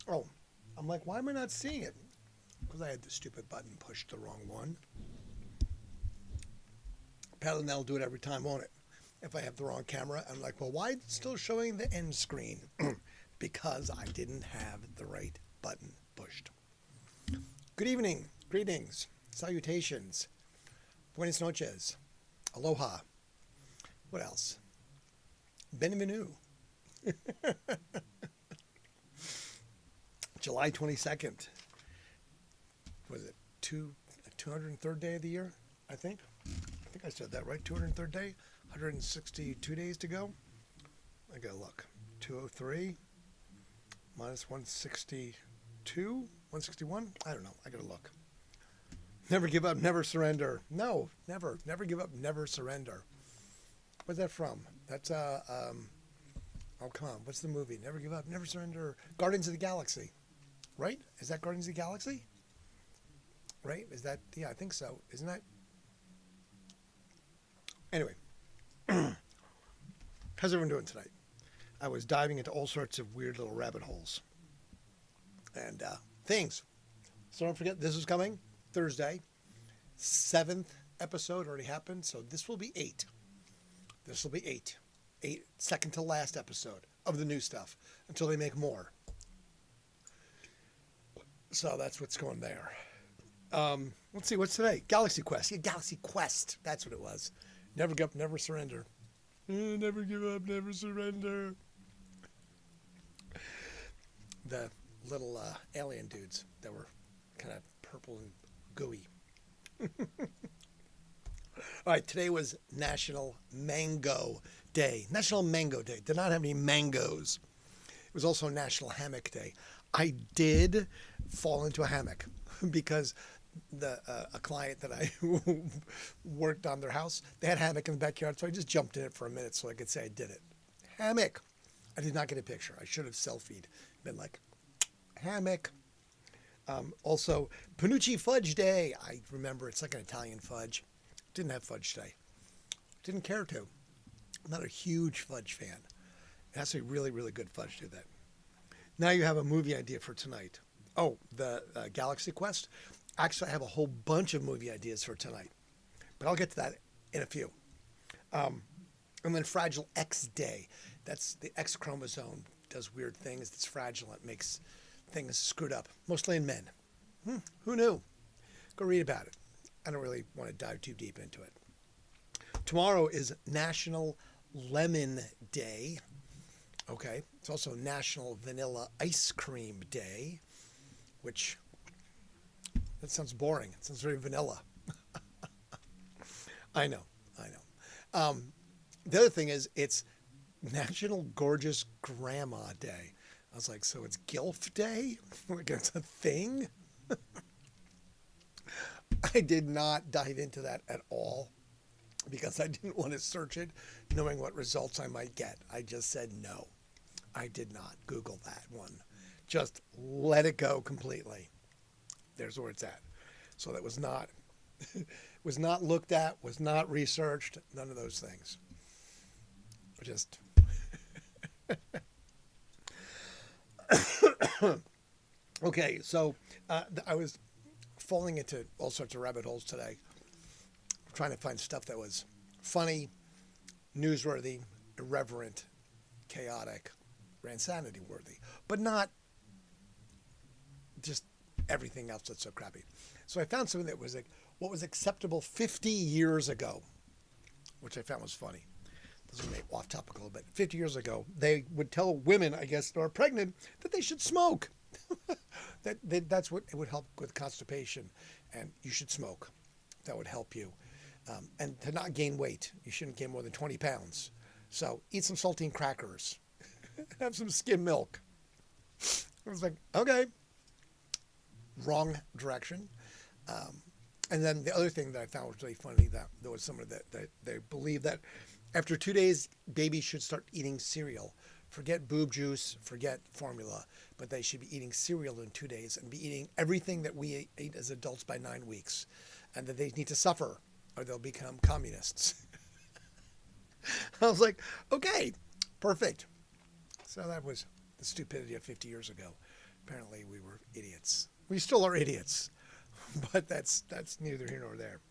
Oh, I'm like, why am I not seeing it? Because I had the stupid button pushed the wrong one. Apparently, that'll do it every time, won't it? If I have the wrong camera, I'm like, well, why is it still showing the end screen? Because I didn't have the right button pushed. Good evening, greetings, salutations, buenas noches, aloha. What else? Benvenue. July 22nd. Was it 203rd day of the year? I think. I think I said that right. 203rd day. 162 days to go. I gotta look. 203 minus 162. 161. I don't know. I gotta look. Never give up, never surrender. No, never. Never give up, never surrender. Where's that from? That's oh come on. What's the movie? Never give up, never surrender. Guardians of the Galaxy. Right? Is that Guardians of the Galaxy? Right? Is that? Yeah, I think so. Isn't that? Anyway, how's everyone doing tonight? I was diving into all sorts of weird little rabbit holes and things. So don't forget, this is coming Thursday. 7th episode already happened, so this will be 8. This will be 8. 8, second to last episode of the new stuff until they make more. So that's what's going there. Let's see, what's today? Galaxy Quest. Yeah, Galaxy Quest. That's what it was. Never give up, never surrender. Never give up, never surrender. The little alien dudes that were kind of purple and gooey. All right, today was National Mango Day. National Mango Day. Did not have any mangoes. It was also National Hammock Day. I did fall into a hammock because a client that I worked on their house, they had a hammock in the backyard, so I just jumped in it for a minute so I could say I did it. Hammock. I did not get a picture. I should have selfied. Been like, hammock. Also, Panucci Fudge Day. I remember it's like an Italian fudge. Didn't have fudge today. Didn't care to. I'm not a huge fudge fan. It has to be really, really good fudge to do that. Now you have a movie idea for tonight. Oh, the Galaxy Quest. Actually, I have a whole bunch of movie ideas for tonight. But I'll get to that in a few. And then Fragile X Day. That's the X chromosome. Does weird things. It's fragile. It makes things screwed up. Mostly in men. Who knew? Go read about it. I don't really want to dive too deep into it. Tomorrow is National Lemon Day. Okay. It's also National Vanilla Ice Cream Day, which, that sounds boring. It sounds very vanilla. I know. The other thing is it's National Gorgeous Grandma Day. I was like, so it's GILF Day? Like it's a thing? I did not dive into that at all because I didn't want to search it knowing what results I might get. I just said no. I did not Google that one. Just let it go completely. There's where it's at. So that was not looked at, was not researched, none of those things. Just okay, so I was falling into all sorts of rabbit holes today, trying to find stuff that was funny, newsworthy, irreverent, chaotic, RANDSANITY worthy, but not just everything else that's so crappy. So I found something that was like what was acceptable 50 years ago, which I found was funny. This is maybe off topic a little bit. 50 years ago, they would tell women, I guess, that are pregnant, that they should smoke. That's what it would help with constipation, and you should smoke. That would help you. And to not gain weight, you shouldn't gain more than 20 pounds. So eat some saltine crackers. Have some skim milk. I was like, okay. Wrong direction. And then the other thing that I found was really funny, that there was someone that they believe that after 2 days, babies should start eating cereal. Forget boob juice, forget formula, but they should be eating cereal in 2 days and be eating everything that we ate as adults by 9 weeks. And that they need to suffer or they'll become communists. I was like, okay, perfect. So that was the stupidity of 50 years ago. Apparently we were idiots. We still are idiots, but that's neither here nor there.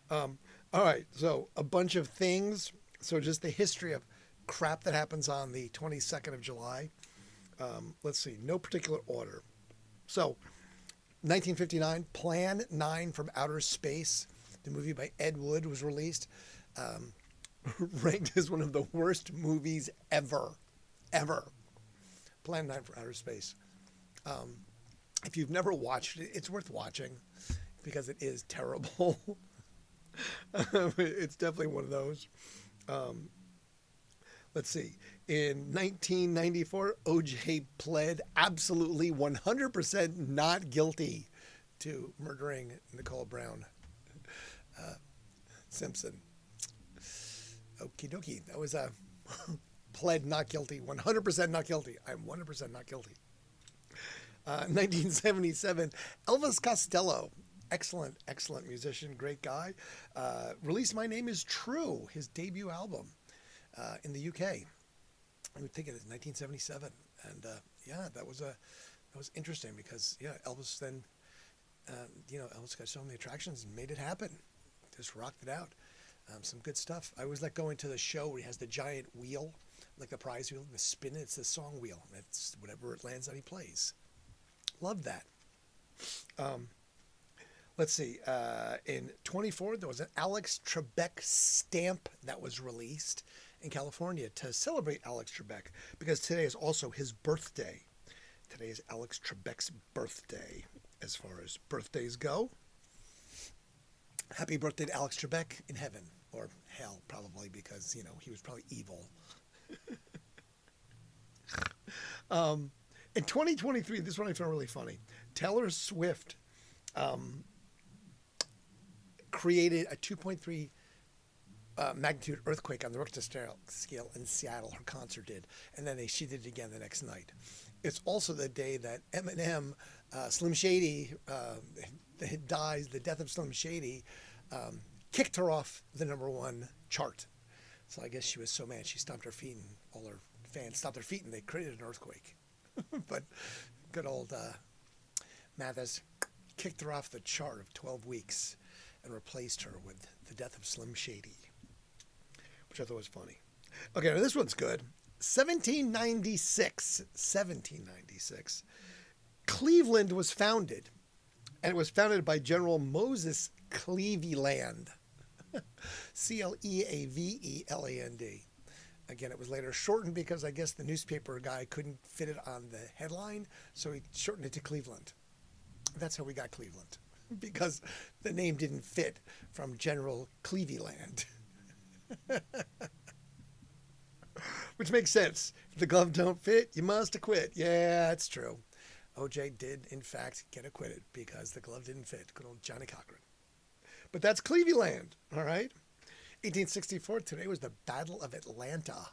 All right, so a bunch of things. So just the history of crap that happens on the 22nd of July. Let's see, no particular order. So 1959, Plan 9 from Outer Space, the movie by Ed Wood, was released. Ranked as one of the worst movies ever. Plan 9 from Outer Space. If you've never watched it, it's worth watching because it is terrible. It's definitely one of those. Let's see. In 1994, OJ pled absolutely 100% not guilty to murdering Nicole Brown Simpson. Okie dokie. That was a pled not guilty, 100% not guilty. I'm 100% not guilty. 1977, Elvis Costello, excellent musician, great guy, released My Name Is True, his debut album in the UK. I would think it is 1977, and that was interesting because Elvis then, Elvis got so many attractions and made it happen, just rocked it out. Some good stuff. I always like going to the show where he has the giant wheel, like the prize wheel, the spin it. It's the song wheel. It's whatever it lands on, he plays. Love that. Let's see. In 24, there was an Alex Trebek stamp that was released in California to celebrate Alex Trebek because today is also his birthday. Today is Alex Trebek's birthday as far as birthdays go. Happy birthday to Alex Trebek in heaven or hell, probably, because, he was probably evil. In 2023, this one I found really funny. Taylor Swift created a 2.3 magnitude earthquake on the Richter scale in Seattle. Her concert did, and then she did it again the next night. It's also the day that Eminem, Slim Shady, dies. The death of Slim Shady kicked her off the #1 chart. So I guess she was so mad she stomped her feet, and all her fans stomped their feet, and they created an earthquake. But good old Mathis kicked her off the chart of 12 weeks and replaced her with the death of Slim Shady, which I thought was funny. Okay, now this one's good. 1796, Cleveland was founded, and it was founded by General Moses Cleveland, Cleaveland. Again, it was later shortened because I guess the newspaper guy couldn't fit it on the headline, so he shortened it to Cleveland. That's how we got Cleveland, because the name didn't fit from General Cleveland. Which makes sense. If the glove don't fit, you must acquit. Yeah, it's true. OJ did, in fact, get acquitted because the glove didn't fit. Good old Johnny Cochran. But that's Cleveland, all right? 1864, today was the Battle of Atlanta,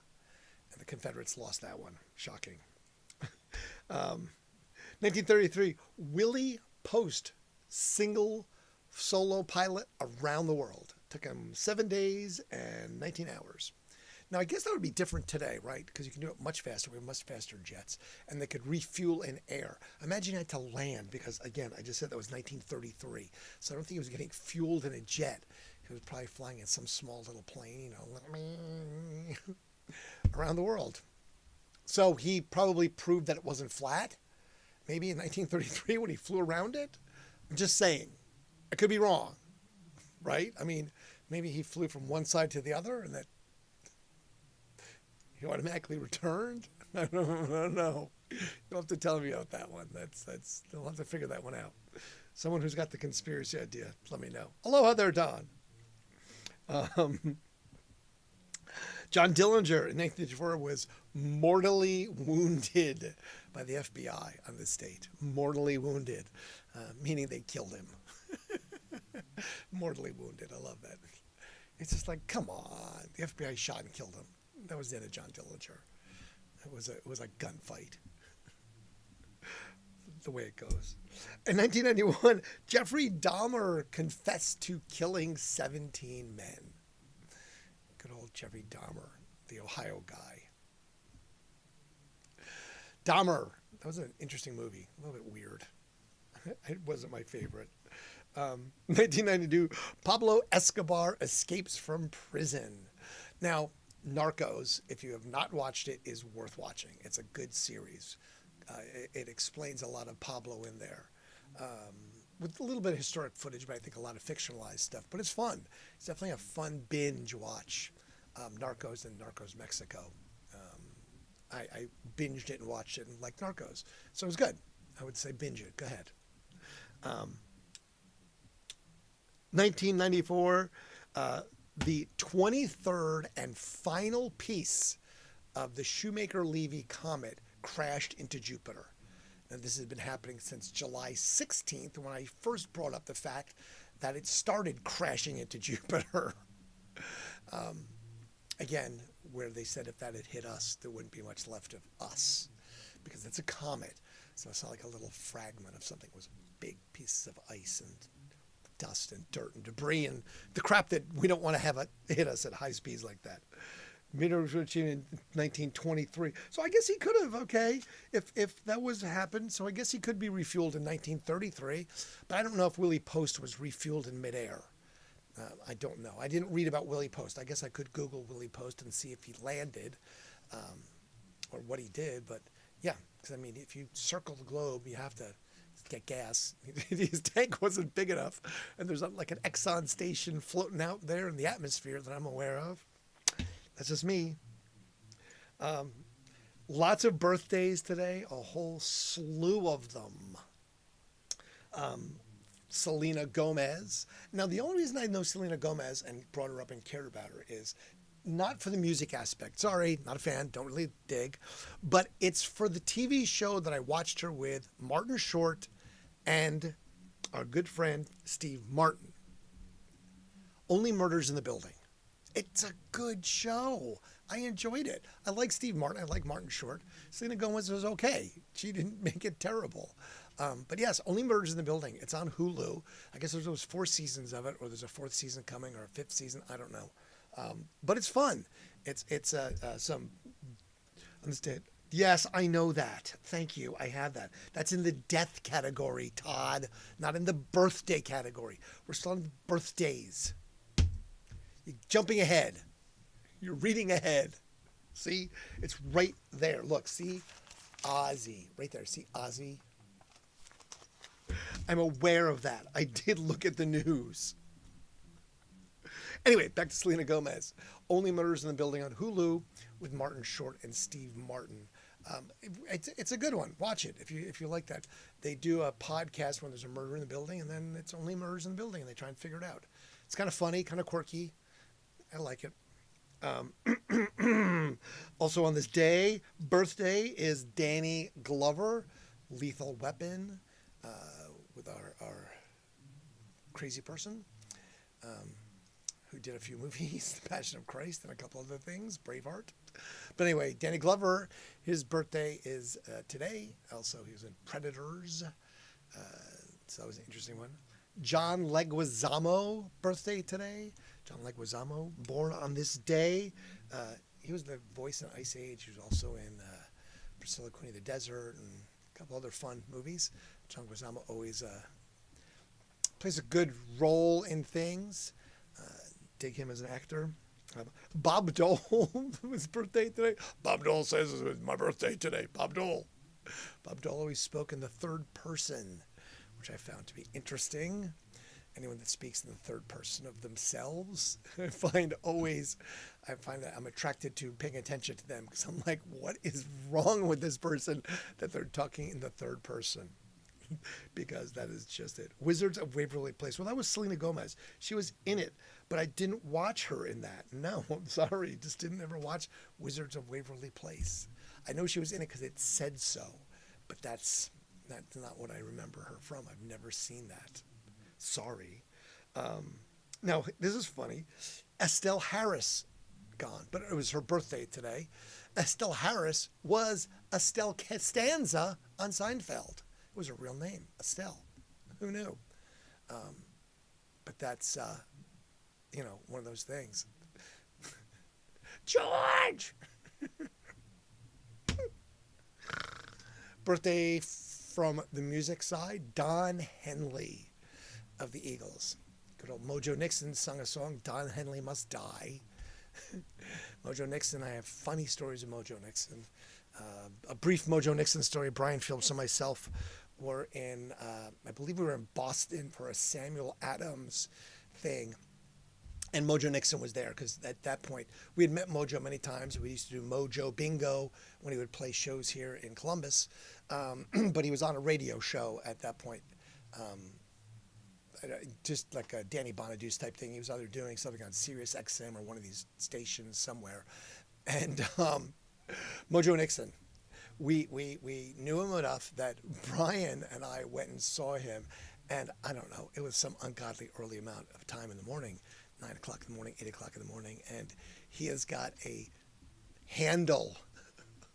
and the Confederates lost that one. Shocking. 1933, Willie Post, single solo pilot around the world. Took him 7 days and 19 hours. Now, I guess that would be different today, right? Because you can do it much faster. We have much faster jets, and they could refuel in air. Imagine you had to land because, again, I just said that was 1933. So I don't think he was getting fueled in a jet. He was probably flying in some small little plane, around the world. So he probably proved that it wasn't flat. Maybe in 1933 when he flew around it. I'm just saying. I could be wrong, right? I mean, maybe he flew from one side to the other and that he automatically returned. I don't know. You'll have to tell me about that one. You'll have to figure that one out. Someone who's got the conspiracy idea, let me know. Aloha there, Don. John Dillinger in 1954 was mortally wounded by the FBI on this date. Mortally wounded, meaning they killed him. Mortally wounded. I love that. It's just like, come on. The FBI shot and killed him. That was the end of John Dillinger. It was a gunfight. The way it goes. In 1991, Jeffrey Dahmer confessed to killing 17 men. Good old Jeffrey Dahmer, the Ohio guy. Dahmer, That was an interesting movie. A little bit weird. It wasn't my favorite. 1992, Pablo Escobar escapes from prison. Now, Narcos, if you have not watched it, is worth watching. It's a good series. It explains a lot of Pablo in there. With a little bit of historic footage, but I think a lot of fictionalized stuff. But it's fun. It's definitely a fun binge watch. Narcos and Narcos Mexico. I binged it and watched it and liked Narcos. So it was good. I would say binge it. Go ahead. 1994, the 23rd and final piece of the Shoemaker-Levy comet crashed into Jupiter. And this has been happening since July 16th, when I first brought up the fact that it started crashing into Jupiter. Again, where they said if that had hit us, there wouldn't be much left of us, because it's a comet. So it's not like a little fragment of something. It was big pieces of ice and dust and dirt and debris and the crap that we don't want to have it hit us at high speeds like that. Meteors were achieved in 1923. So I guess he could have, okay, if that was happened. So I guess he could be refueled in 1933. But I don't know if Willie Post was refueled in midair. I don't know. I didn't read about Willie Post. I guess I could Google Willie Post and see if he landed or what he did. But yeah, because I mean, if you circle the globe, you have to get gas. His tank wasn't big enough. And there's like an Exxon station floating out there in the atmosphere that I'm aware of. That's just me. Lots of birthdays today, a whole slew of them. Selena Gomez. Now, the only reason I know Selena Gomez and brought her up and cared about her is not for the music aspect. Sorry, not a fan, don't really dig. But it's for the TV show that I watched her with Martin Short and our good friend Steve Martin. Only Murders in the Building. It's a good show. I enjoyed it. I like Steve Martin. I like Martin Short. Selena Gomez was okay. She didn't make it terrible. But yes, Only Murders in the Building. It's on Hulu. I guess there's 4 seasons of it, or there's a 4th season coming, or a 5th season. I don't know. But it's fun. It's some. Understand? Yes, I know that. Thank you. I have that. That's in the death category, Todd. Not in the birthday category. We're still on birthdays. You're jumping ahead. You're reading ahead. See? It's right there. Look, see? Ozzy. Right there. See Ozzy? I'm aware of that. I did look at the news. Anyway, back to Selena Gomez. Only Murders in the Building on Hulu with Martin Short and Steve Martin. It's a good one. Watch it if you like that. They do a podcast when there's a murder in the building, and then it's Only Murders in the Building, and they try and figure it out. It's kind of funny, kind of quirky. I like it. Also on this day, birthday, is Danny Glover, Lethal Weapon, with our crazy person, who did a few movies, The Passion of Christ and a couple other things, Braveheart. But anyway, Danny Glover, his birthday is today. Also, he was in Predators. So that was an interesting one. John Leguizamo, birthday today. John Leguizamo, born on this day. He was the voice in Ice Age. He was also in Priscilla, Queen of the Desert, and a couple other fun movies. John Leguizamo always plays a good role in things. Dig him as an actor. Bob Dole, his birthday today. Bob Dole says it was my birthday today. Bob Dole. Bob Dole always spoke in the third person, which I found to be interesting. Anyone that speaks in the third person of themselves, I find that I'm attracted to paying attention to them, because I'm like, what is wrong with this person that they're talking in the third person? Because that is just it. Wizards of Waverly Place. Well, that was Selena Gomez. She was in it, but I didn't watch her in that. No, I'm sorry. Just didn't ever watch Wizards of Waverly Place. I know she was in it because it said so, but that's not what I remember her from. I've never seen that. Sorry. Now, this is funny. Estelle Harris gone, but it was her birthday today. Estelle Harris was Estelle Costanza on Seinfeld. It was her real name, Estelle. Who knew? But that's, one of those things. George! Birthday from the music side, Don Henley of the Eagles. Good old Mojo Nixon sung a song, Don Henley Must Die. Mojo Nixon, I have funny stories of Mojo Nixon. A brief Mojo Nixon story. Brian Phillips and myself were in, I believe we were in Boston for a Samuel Adams thing. And Mojo Nixon was there because at that point we had met Mojo many times. We used to do Mojo Bingo when he would play shows here in Columbus. But he was on a radio show at that point. Just like a Danny Bonaduce type thing. He was either doing something on Sirius XM or one of these stations somewhere. And Mojo Nixon, we knew him enough that Brian and I went and saw him. And I don't know, it was some ungodly early amount of time in the morning, 9 o'clock in the morning, 8 o'clock in the morning. And he has got a handle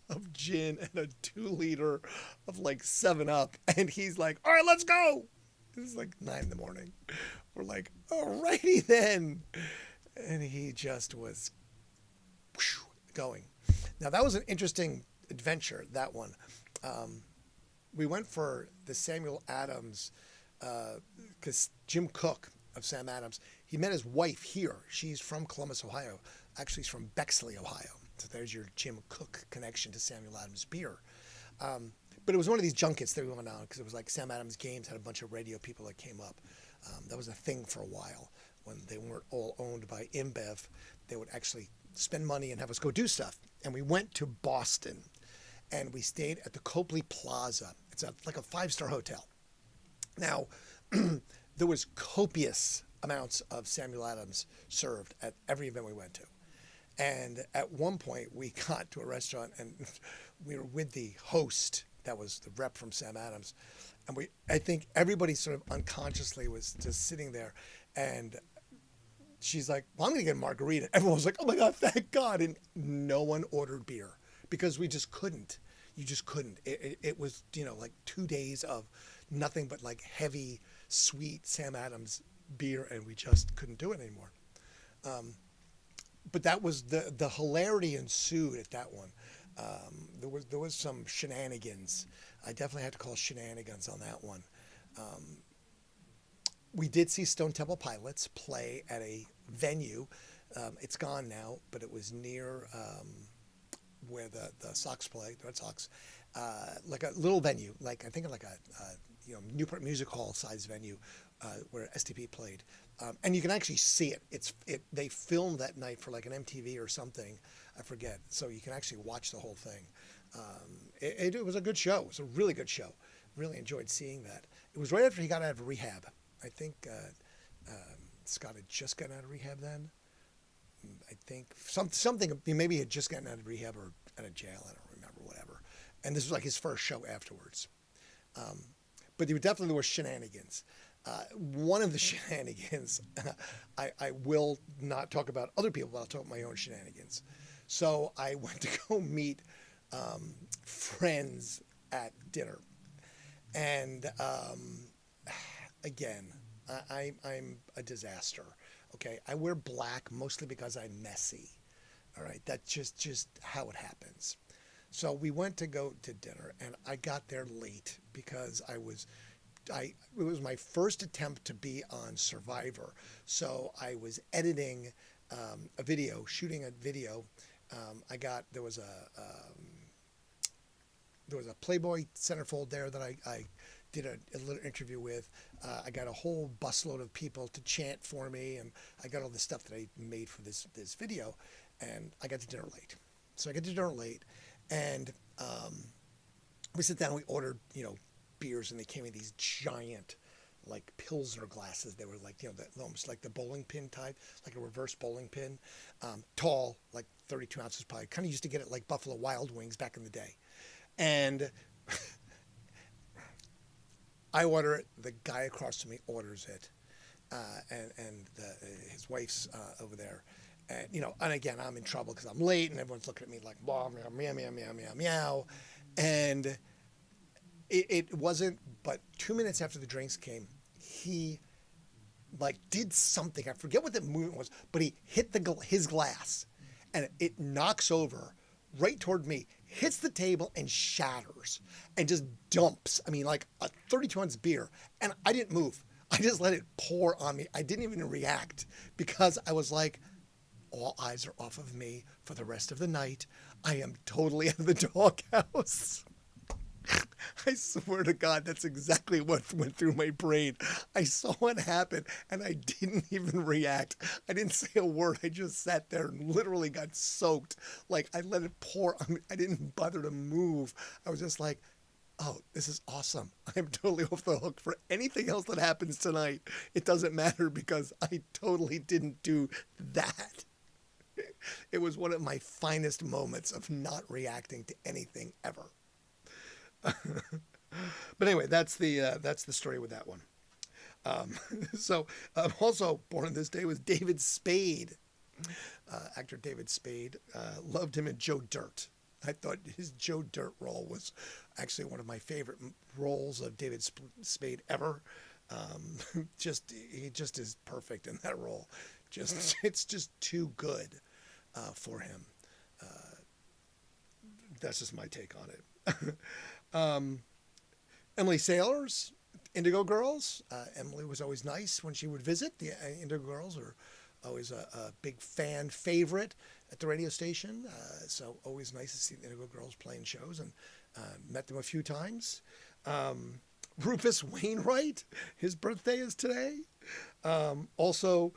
of gin and a 2-liter of like 7-Up. And he's like, all right, let's go. This is like 9 in the morning. We're like, alrighty then. And he just was going. Now, that was an interesting adventure, that one. We went for the Samuel Adams, because Jim Cook of Sam Adams, he met his wife here. She's from Columbus, Ohio. Actually, she's from Bexley, Ohio. So there's your Jim Cook connection to Samuel Adams beer. But it was one of these junkets that we went on because it was like Sam Adams Games had a bunch of radio people that came up. That was a thing for a while when they weren't all owned by InBev. They would actually spend money and have us go do stuff. And we went to Boston and we stayed at the Copley Plaza. It's like a 5-star hotel. Now, there was copious amounts of Samuel Adams served at every event we went to. And at one point we got to a restaurant and we were with the host. That was the rep from Sam Adams. And I think everybody sort of unconsciously was just sitting there. And she's like, well, I'm going to get a margarita. Everyone was like, oh my God, thank God. And no one ordered beer because we just couldn't. You just couldn't. It was, like 2 days of nothing but like heavy, sweet Sam Adams beer. And we just couldn't do it anymore. But that was the hilarity ensued at that one. There was some shenanigans. I definitely had to call shenanigans on that one. We did see Stone Temple Pilots play at a venue. It's gone now, but it was near where the Sox play, the Red Sox, like a little venue, like I think like a Newport Music Hall size venue where STP played. And you can actually see it. They filmed that night for like an MTV or something. I forget. So you can actually watch the whole thing. It was a good show. It was a really good show. Really enjoyed seeing that. It was right after he got out of rehab. I think Scott had just gotten out of rehab then. I think something, maybe he had just gotten out of rehab or out of jail. I don't remember, whatever. And this was like his first show afterwards. But there were shenanigans. One of the shenanigans, I will not talk about other people, but I'll talk about my own shenanigans. So I went to go meet friends at dinner. And again, I'm a disaster. Okay, I wear black mostly because I'm messy. All right, that's just how it happens. So we went to go to dinner, and I got there late because it was my first attempt to be on Survivor. So I was editing a video, shooting a video. There was a Playboy centerfold there that I did a little interview with. I got a whole busload of people to chant for me, and I got all the stuff that I made for this video, and I got to dinner late. So I got to dinner late, and we sat down, we ordered, beers, and they came in these giant, like Pilsner glasses. They were like, almost like the bowling pin type, like a reverse bowling pin, tall, like 32 ounces probably. Kind of used to get it like Buffalo Wild Wings back in the day. And I order it. The guy across from me orders it, and his wife's over there. And, and again, I'm in trouble because I'm late, and everyone's looking at me like, blah, meow, meow, meow, meow, meow, meow. And it wasn't, but 2 minutes after the drinks came, he did something. I forget what the movement was, but he hit his glass, and it knocks over right toward me. hits the table and shatters and just dumps. I mean, like a 32-ounce beer. And I didn't move. I just let it pour on me. I didn't even react because I was like, all eyes are off of me for the rest of the night. I am totally out of the doghouse. I swear to God, that's exactly what went through my brain. I saw it happen and I didn't even react. I didn't say a word. I just sat there and literally got soaked. Like I let it pour on me. I didn't bother to move. I was just like, oh, this is awesome. I'm totally off the hook for anything else that happens tonight. It doesn't matter because I totally didn't do that. It was one of my finest moments of not reacting to anything ever. But anyway, that's the story with that one. So also born on this day was David Spade. Actor David Spade. Loved him in Joe Dirt. I thought his Joe Dirt role was actually one of my favorite roles of David Spade ever. He just is perfect in that role. It's just too good for him. That's just my take on it. Emily Sailors, Indigo Girls. Emily was always nice when she would visit. The Indigo Girls are always a big fan favorite at the radio station. So always nice to see the Indigo Girls playing shows, and met them a few times. Rufus Wainwright, his birthday is today. Also,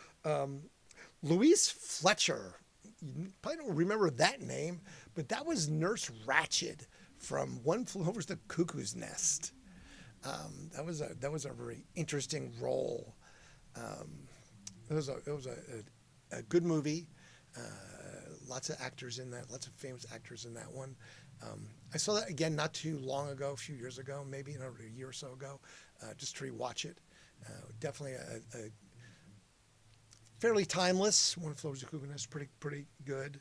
Louise Fletcher. You probably don't remember that name, but that was Nurse Ratched from One Flew Over the Cuckoo's Nest. That was a very interesting role. It was a good movie. Lots of actors in that. Lots of famous actors in that one. I saw that again not too long ago, a few years ago, maybe a year or so ago, just to rewatch it. Definitely a fairly timeless. One Flew Over the Cuckoo's Nest, pretty good.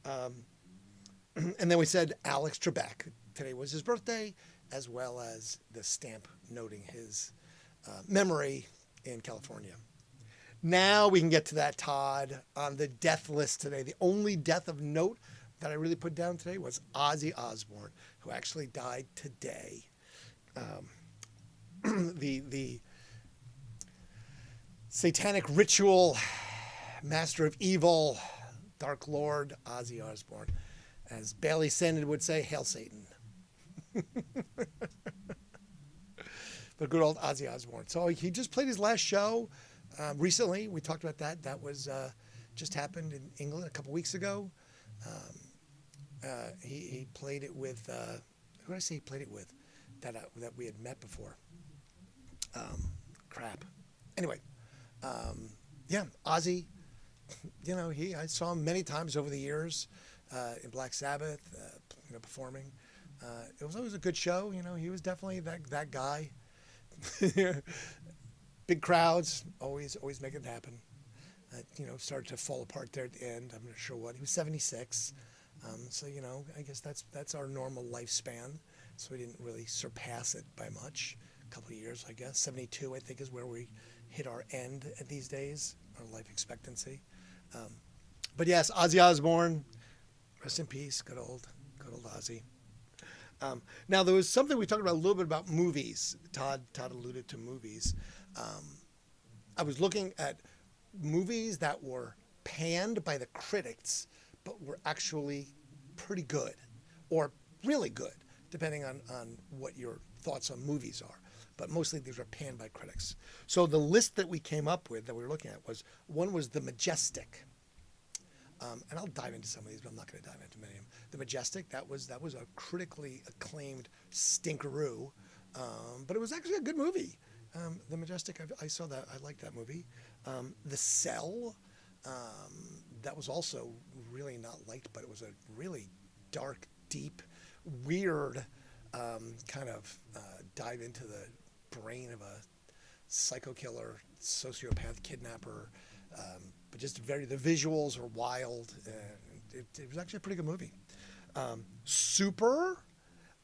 And then we said Alex Trebek. Today was his birthday, as well as the stamp noting his memory in California. Now we can get to that, Todd, on the death list today. The only death of note that I really put down today was Ozzy Osbourne, who actually died today. The satanic ritual master of evil, Dark Lord Ozzy Osbourne. As Bailey Sandon would say, Hail Satan. The good old Ozzy Osbourne. So he just played his last show recently. We talked about that. That was just happened in England a couple weeks ago. He played it with, who did I say he played it with? That we had met before. Crap. Anyway, yeah, Ozzy. You know, I saw him many times over the years in Black Sabbath, performing. It was always a good show. You know, he was definitely that guy. Big crowds, always making it happen. Started to fall apart there at the end. I'm not sure what. He was 76. So, I guess that's our normal lifespan. So we didn't really surpass it by much. A couple of years, I guess. 72, I think, is where we hit our end at these days, our life expectancy. But yes, Ozzy Osbourne, rest in peace. Good old Ozzy. Now, there was something we talked about a little bit about movies. Todd alluded to movies. I was looking at movies that were panned by the critics, but were actually pretty good or really good, depending on what your thoughts on movies are. But mostly these were panned by critics. So the list that we came up with, that we were looking at, was The Majestic. And I'll dive into some of these, but I'm not going to dive into many of them. The Majestic, that was a critically acclaimed stinkeroo, but it was actually a good movie. The Majestic, I saw that. I liked that movie. The Cell, that was also really not liked, but it was a really dark, deep, weird kind of dive into the brain of a psycho killer, sociopath, kidnapper. But just the visuals are wild. It was actually a pretty good movie. Super,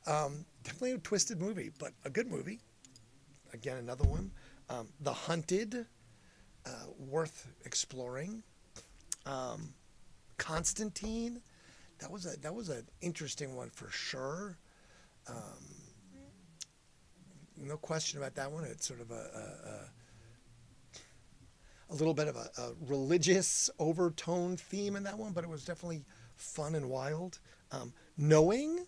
definitely a twisted movie, but a good movie. Again, another one. The Hunted, worth exploring. Constantine, that was an interesting one for sure. No question about that one. It's sort of a little bit of a religious overtone theme in that one, but it was definitely fun and wild. Knowing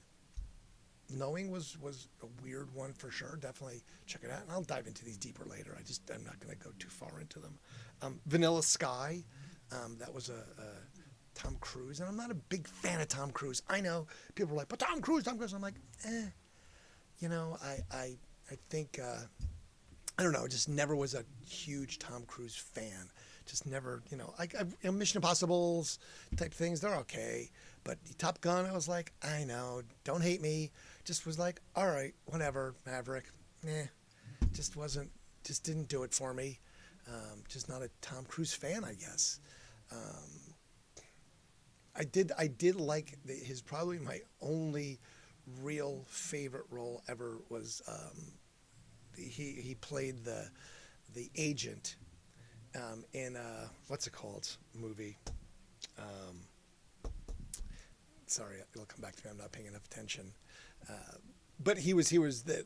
was a weird one for sure. Definitely check it out, and I'll dive into these deeper later. I'm not going to go too far into them. Vanilla Sky, that was a Tom Cruise, and I'm not a big fan of Tom Cruise. I know people are like, but Tom Cruise. I'm like, you know, I think I don't know. Just never was a huge Tom Cruise fan. Just never, you know, Mission Impossibles type things, they're okay. But Top Gun, I was like, I know, don't hate me. Just was like, all right, whatever, Maverick. Just didn't do it for me. Just not a Tom Cruise fan, I guess. I did like his probably my only real favorite role ever was he played the agent in what's it called movie. Sorry, it'll come back to me. I'm not paying enough attention. But he was the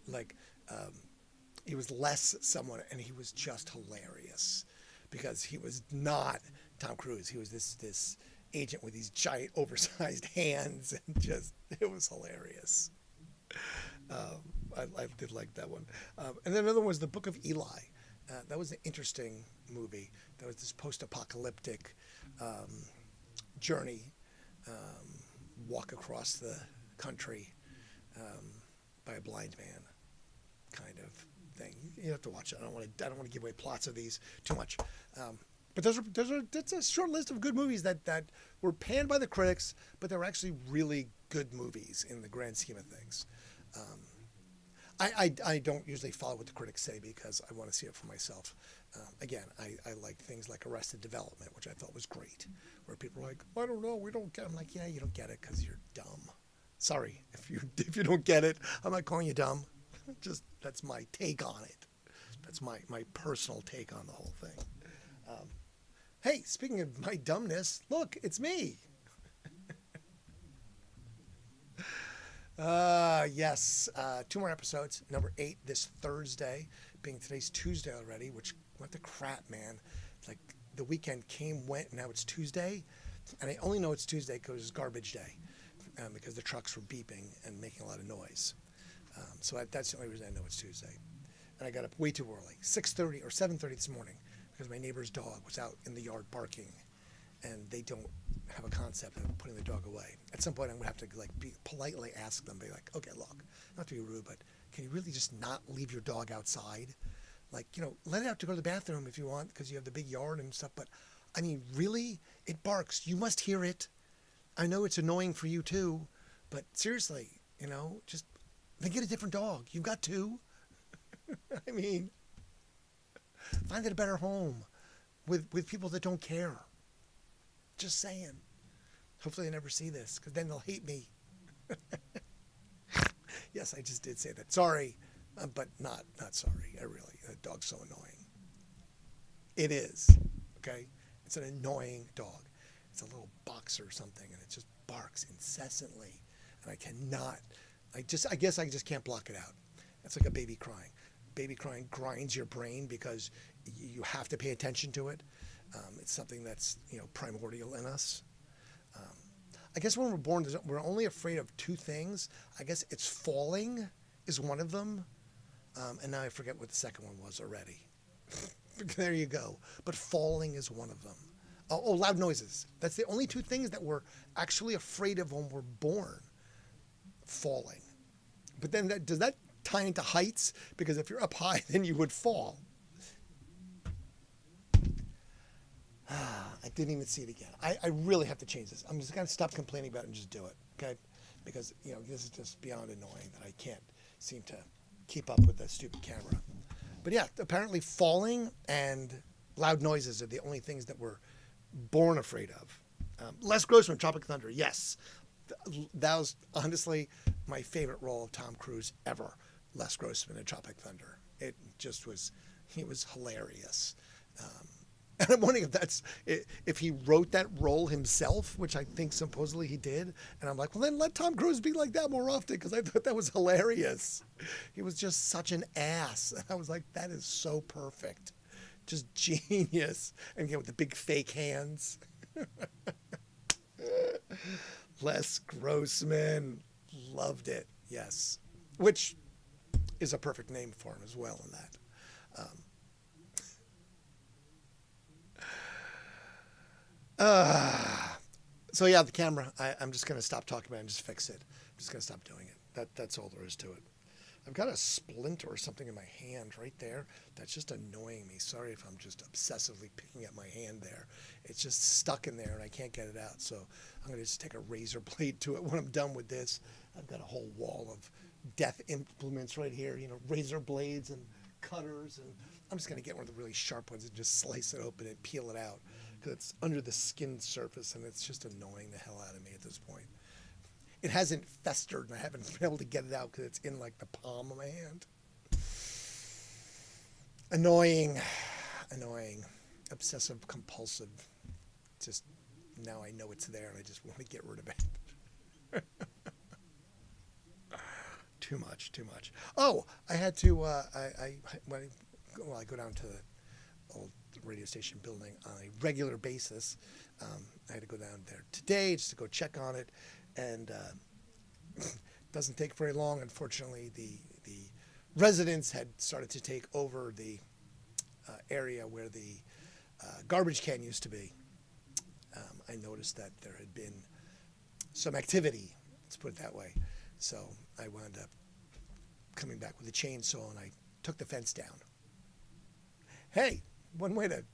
he was less someone, and he was just hilarious because he was not Tom Cruise. He was this agent with these giant oversized hands, and just it was hilarious. I did like that one. And then another one was The Book of Eli. That was an interesting movie. That was this post-apocalyptic journey, walk across the country by a blind man, kind of thing. You have to watch it. I don't want to give away plots of these too much. But that's a short list of good movies that were panned by the critics, but they were actually really good movies in the grand scheme of things. I don't usually follow what the critics say because I want to see it for myself. Again, I like things like Arrested Development, which I thought was great, where people are like, I don't know, we don't get it. I'm like, yeah, you don't get it because you're dumb. Sorry, if you don't get it, I'm not calling you dumb. Just that's my take on it. That's my personal take on the whole thing. Hey, speaking of my dumbness, look, it's me. Yes, 2 more episodes. Number 8 this Thursday, being today's Tuesday already, which, what the crap, man. Like, the weekend came, went, and now it's Tuesday. And I only know it's Tuesday because it's garbage day, because the trucks were beeping and making a lot of noise. So that's the only reason I know it's Tuesday. And I got up way too early, 6:30 or 7:30 this morning, because my neighbor's dog was out in the yard barking, and they don't have a concept of putting the dog away. At some point, I'm gonna have to politely ask them, be like, okay, look, not to be rude, but can you really just not leave your dog outside? Like, let it out to go to the bathroom if you want, because you have the big yard and stuff. But I mean, really, it barks. You must hear it. I know it's annoying for you too, but seriously, just then get a different dog. You've got 2. I mean, find it a better home with people that don't care. Just saying. Hopefully they never see this, because then they'll hate me. Yes, I just did say that. Sorry, but not sorry. That dog's so annoying. It is, okay? It's an annoying dog. It's a little boxer or something, and it just barks incessantly. And I guess I just can't block it out. It's like a baby crying. Baby crying grinds your brain because you have to pay attention to it. It's something that's primordial in us. I guess when we're born, we're only afraid of 2 things. I guess it's falling is one of them, and now I forget what the second one was already. There you go. But falling is one of them. Oh, loud noises. That's the only 2 things that we're actually afraid of when we're born. Falling. But then does that tie into heights? Because if you're up high, then you would fall. I didn't even see it again. I really have to change this. I'm just going to stop complaining about it and just do it, okay? Because, this is just beyond annoying that I can't seem to keep up with the stupid camera. But yeah, apparently falling and loud noises are the only things that we're born afraid of. Les Grossman, Tropic Thunder, yes. That was honestly my favorite role of Tom Cruise ever, Les Grossman in Tropic Thunder. It just was, he was hilarious. And I'm wondering if he wrote that role himself, which I think supposedly he did. And I'm like, well, then let Tom Cruise be like that more often, because I thought that was hilarious. He was just such an ass. And I was like, that is so perfect. Just genius. And again, with the big fake hands. Les Grossman. Loved it. Yes. Which is a perfect name for him as well in that. So yeah, the camera, I'm just going to stop talking about it and just fix it. I'm just going to stop doing it. That's all there is to it. I've got a splinter or something in my hand right there. That's just annoying me. Sorry if I'm just obsessively picking at my hand there. It's just stuck in there and I can't get it out. So I'm going to just take a razor blade to it when I'm done with this. I've got a whole wall of death implements right here, razor blades and cutters. And I'm just going to get one of the really sharp ones and just slice it open and peel it out, because it's under the skin surface and it's just annoying the hell out of me at this point. It hasn't festered and I haven't been able to get it out because it's in like the palm of my hand. Annoying. Obsessive compulsive. Just now I know it's there and I just want to get rid of it. Too much. Oh, I had to, when I go down to the old radio station building on a regular basis. I had to go down there today just to go check on it, and doesn't take very long. Unfortunately, the residents had started to take over the area where the garbage can used to be. I noticed that there had been some activity, let's put it that way. So I wound up coming back with a chainsaw and I took the fence down. Hey, one way to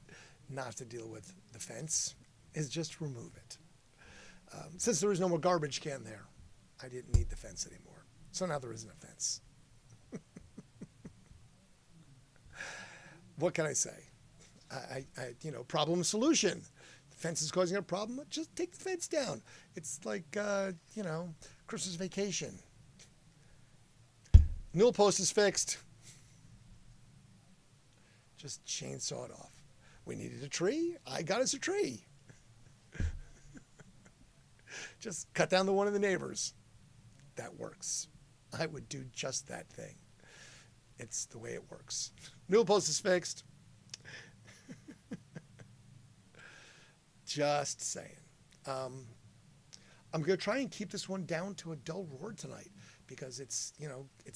not have to deal with the fence is just remove it. Since there was no more garbage can there, I didn't need the fence anymore. So now there isn't a fence. What can I say? Problem solution. The fence is causing a problem. Just take the fence down. It's like, Christmas vacation. Newel post is fixed. Just chainsaw it off. We needed a tree. I got us a tree. Just cut down the one of the neighbors. That works. I would do just that thing. It's the way it works. Newel post is fixed. Just saying. I'm going to try and keep this one down to a dull roar tonight because it's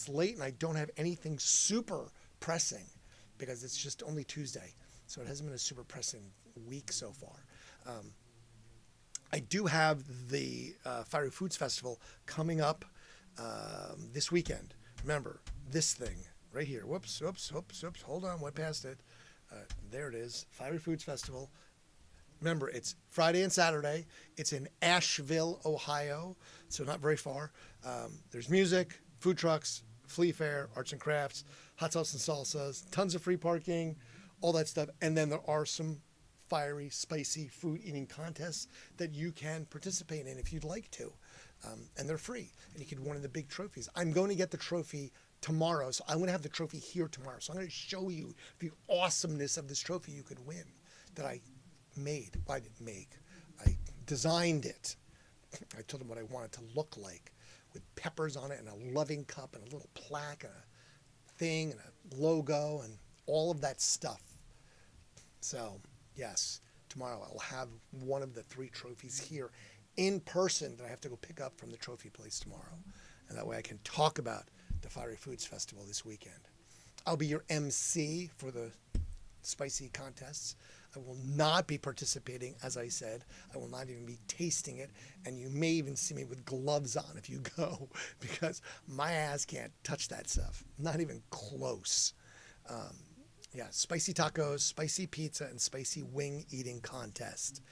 late and I don't have anything super pressing because it's just only Tuesday. So it hasn't been a super pressing week so far. I do have the Fiery Foods Festival coming up this weekend. Remember, this thing right here. Whoops. Hold on, went past it. There it is, Fiery Foods Festival. Remember, it's Friday and Saturday. It's in Asheville, Ohio, so not very far. There's music, food trucks, flea fair, arts and crafts, hot sauce and salsas, tons of free parking, all that stuff. And then there are some fiery, spicy food eating contests that you can participate in if you'd like to. And they're free. And you could win one of the big trophies. I'm going to get the trophy tomorrow, so I'm going to have the trophy here tomorrow. So I'm going to show you the awesomeness of this trophy you could win that I made. Well, I didn't make. I designed it. I told them what I wanted to look like with peppers on it and a loving cup and a little plaque and a thing and a logo and all of that stuff. So, yes, tomorrow I'll have one of the 3 trophies here in person that I have to go pick up from the trophy place tomorrow. And that way I can talk about the Fiery Foods Festival this weekend. I'll be your MC for the spicy contests. I will not be participating, as I said. I will not even be tasting it. And you may even see me with gloves on if you go, because my ass can't touch that stuff. Not even close. Spicy tacos, spicy pizza, and spicy wing eating contest.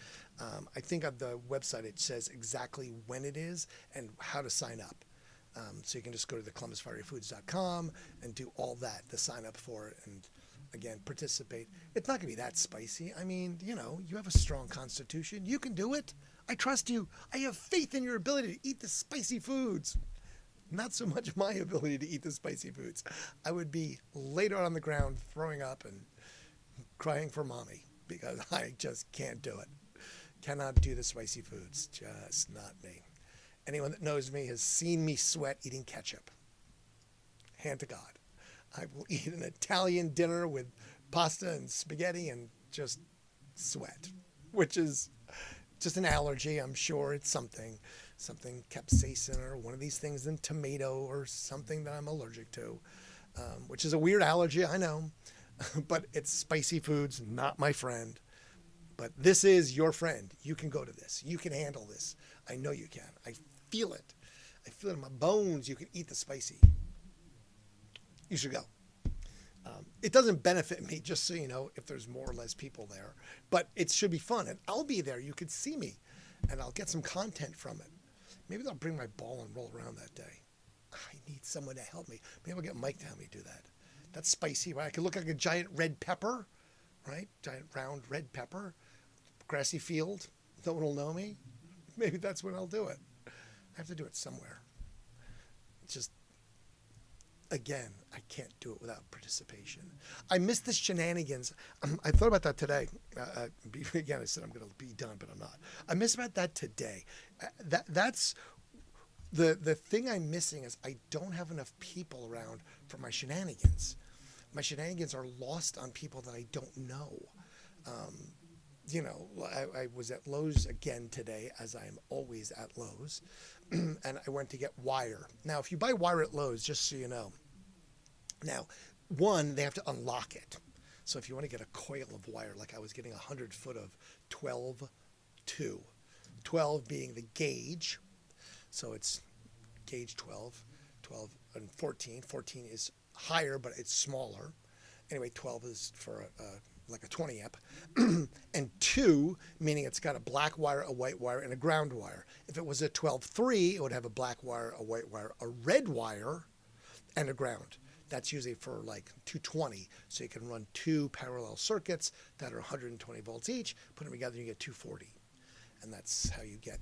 I think on the website it says exactly when it is and how to sign up. So you can just go to the ColumbusFieryFoods.com and do all that to sign up for it and, again, participate. It's not going to be that spicy. I mean, you have a strong constitution. You can do it. I trust you. I have faith in your ability to eat the spicy foods. Not so much my ability to eat the spicy foods. I would be laid out on the ground throwing up and crying for mommy. because I just can't do it. Cannot do the spicy foods. Just not me. Anyone that knows me has seen me sweat eating ketchup. Hand to God. I will eat an Italian dinner with pasta and spaghetti and just sweat, which is just an allergy. I'm sure it's something capsaicin or one of these things in tomato or something that I'm allergic to, which is a weird allergy, I know, but it's spicy foods, not my friend. But this is your friend. You can go to this. You can handle this. I know you can. I feel it. I feel it in my bones. You can eat the spicy. You should go. It doesn't benefit me, just so you know, if there's more or less people there. But it should be fun. And I'll be there. You could see me. And I'll get some content from it. Maybe I'll bring my ball and roll around that day. I need someone to help me. Maybe I'll get Mike to help me do that. That's spicy, right? I could look like a giant red pepper, right? Giant round red pepper. Grassy field. No one will know me. Maybe that's when I'll do it. I have to do it somewhere. Just... Again, I can't do it without participation. I miss the shenanigans. I thought about that today. Again, I said I'm going to be done, but I'm not. I miss about that today. That's the thing I'm missing is I don't have enough people around for my shenanigans. My shenanigans are lost on people that I don't know. I was at Lowe's again today, as I am always at Lowe's, and I went to get wire. Now, if you buy wire at Lowe's, just so you know, now, one, they have to unlock it. So if you want to get a coil of wire, like I was getting 100 foot of 12-2, 12 being the gauge, so it's gauge 12 and 14. 14 is higher, but it's smaller. Anyway, 12 is for like a 20 amp, and 2, meaning it's got a black wire, a white wire, and a ground wire. If it was a 12-3, it would have a black wire, a white wire, a red wire, and a ground. That's usually for like 220, so you can run 2 parallel circuits that are 120 volts each, put them together, you get 240. And that's how you get,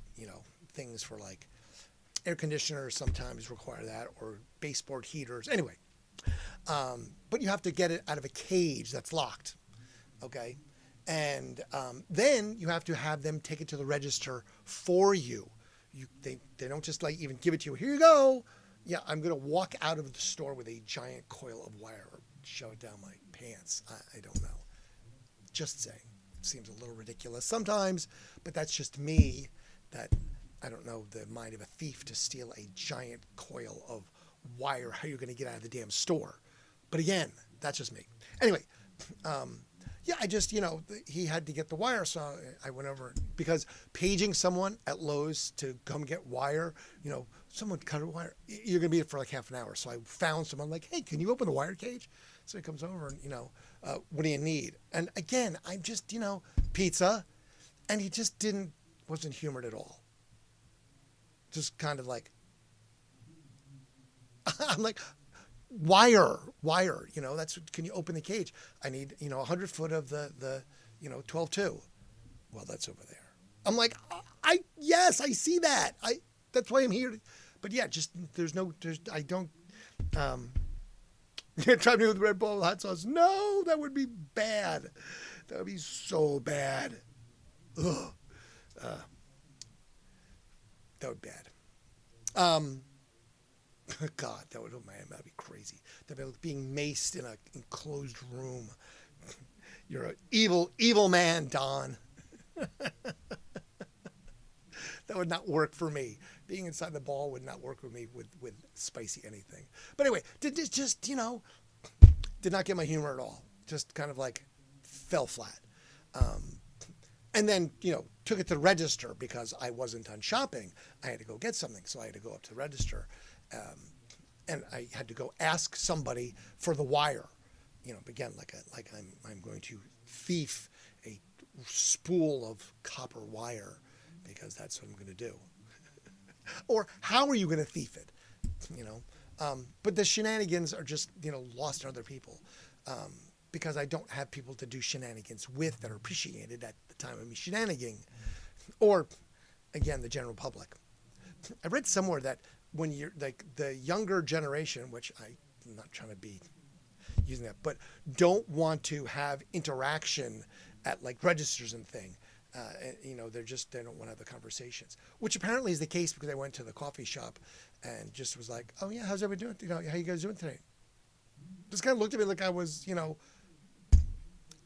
things for like air conditioners sometimes require that, or baseboard heaters. Anyway, but you have to get it out of a cage that's locked. Okay, and then you have to have them take it to the register for you. They don't just like even give it to you. Here you go. Yeah, I'm gonna walk out of the store with a giant coil of wire, or shove it down my pants. I don't know. Just saying. It seems a little ridiculous sometimes, but that's just me. That I don't know the mind of a thief to steal a giant coil of wire. How you're gonna get out of the damn store? But again, that's just me. Anyway. Yeah, I just, he had to get the wire, so I went over because paging someone at Lowe's to come get wire, someone cut a wire, you're going to be there for like half an hour. So I found someone like, hey, can you open the wire cage? So he comes over and, what do you need? And again, I'm just, pizza. And he just wasn't humored at all. Just kind of like, I'm like, wire, that's, can you open the cage? I need, 100 foot of the 12-2. Well, that's over there. I'm like, yes, I see that. That's why I'm here. But yeah, just, I don't, you're trying to do with Red Bull with hot sauce. No, that would be bad. That would be so bad. Ugh. That would be bad. God, that would, that'd be crazy. That'd be like being maced in an enclosed room. You're an evil man, Don. That would not work for me. Being inside the ball would not work with me with spicy anything. But anyway, did not get my humor at all. Just kind of like fell flat. And then, took it to the register because I wasn't done shopping. I had to go get something, so I had to go up to the register. And I had to go ask somebody for the wire, again, like I'm going to thief a spool of copper wire because that's what I'm going to do. Or how are you going to thief it? But the shenanigans are just, lost on other people because I don't have people to do shenanigans with that are appreciated at the time of me shenaniganing, or again, the general public. I read somewhere that when you're like the younger generation, which I'm not trying to be using that, but don't want to have interaction at like registers and thing. And, you know, they don't want to have the conversations, which apparently is the case because I went to the coffee shop and just was like, oh yeah, how's everybody doing? You know, how you guys doing today? Just kind of looked at me like I was, you know,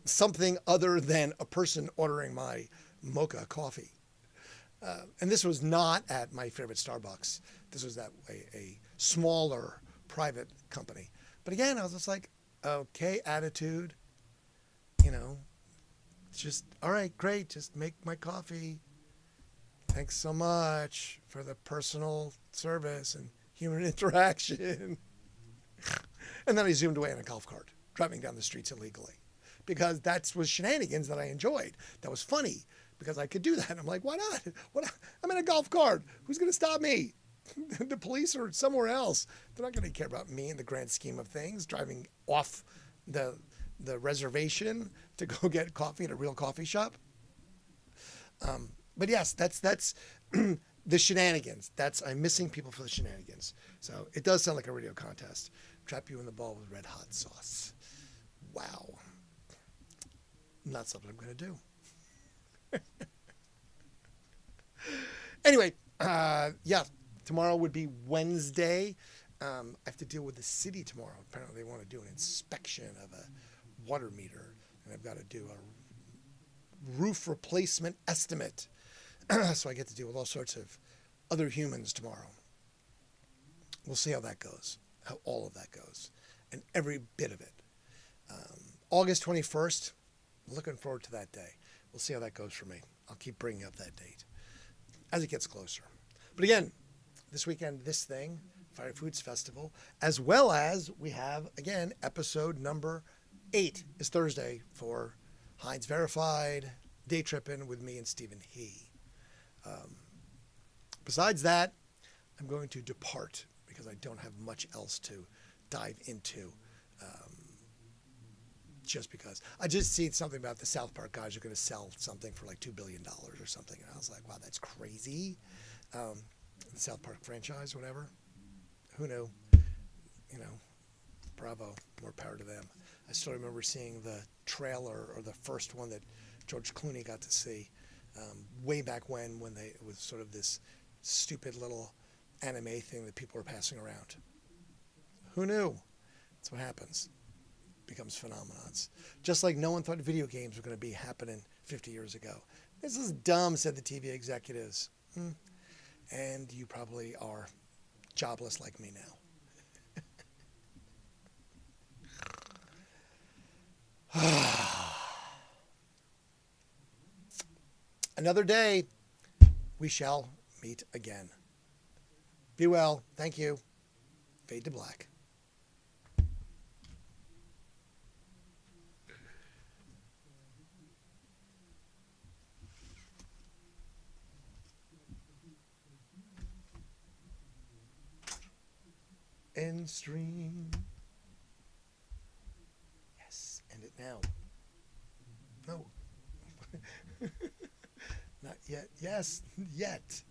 something other than a person ordering my mocha coffee. And this was not at my favorite Starbucks. This was at a smaller private company. But again, I was just like, okay, attitude, you know, just, all right, great. Just make my coffee. Thanks so much for the personal service and human interaction. And then I zoomed away on a golf cart, driving down the streets illegally. Because that was shenanigans that I enjoyed. That was funny because I could do that. I'm like, why not? I'm in a golf cart. Who's going to stop me? The police are somewhere else. They're not going to care about me in the grand scheme of things, driving off the reservation to go get coffee at a real coffee shop. But yes, that's the shenanigans. I'm missing people for the shenanigans. So it does sound like a radio contest. Trap you in the ball with red hot sauce. Wow. Not something I'm going to do. Anyway, yeah, tomorrow would be Wednesday. I have to deal with the city tomorrow. Apparently they want to do an inspection of a water meter, and I've got to do a roof replacement estimate. So I get to deal with all sorts of other humans tomorrow. We'll see how that goes, how all of that goes, and every bit of it. August 21st, looking forward to that day. We'll see how that goes for me. I'll keep bringing up that date as it gets closer. But again, this weekend, this thing, Fire Foods Festival, as well as we have, again, episode number 8 is Thursday for Heinz Verified, Day Trippin' with me and Stephen He. Besides that, I'm going to depart because I don't have much else to dive into. Just because I just seen something about the South Park guys are going to sell something for like $2 billion or something. And I was like, wow, that's crazy. The South Park franchise, whatever. Who knew? You know, bravo, more power to them. I still remember seeing the trailer or the first one that George Clooney got to see way back when it was sort of this stupid little anime thing that people were passing around. Who knew? That's what happens. Becomes phenomenons. Just like no one thought video games were going to be happening 50 years ago. This is dumb, said the TV executives. And you probably are jobless like me now. Another day, we shall meet again. Be well. Thank you. Fade to black. End stream. Yes, end it now. No. Not yet. Yes, yet.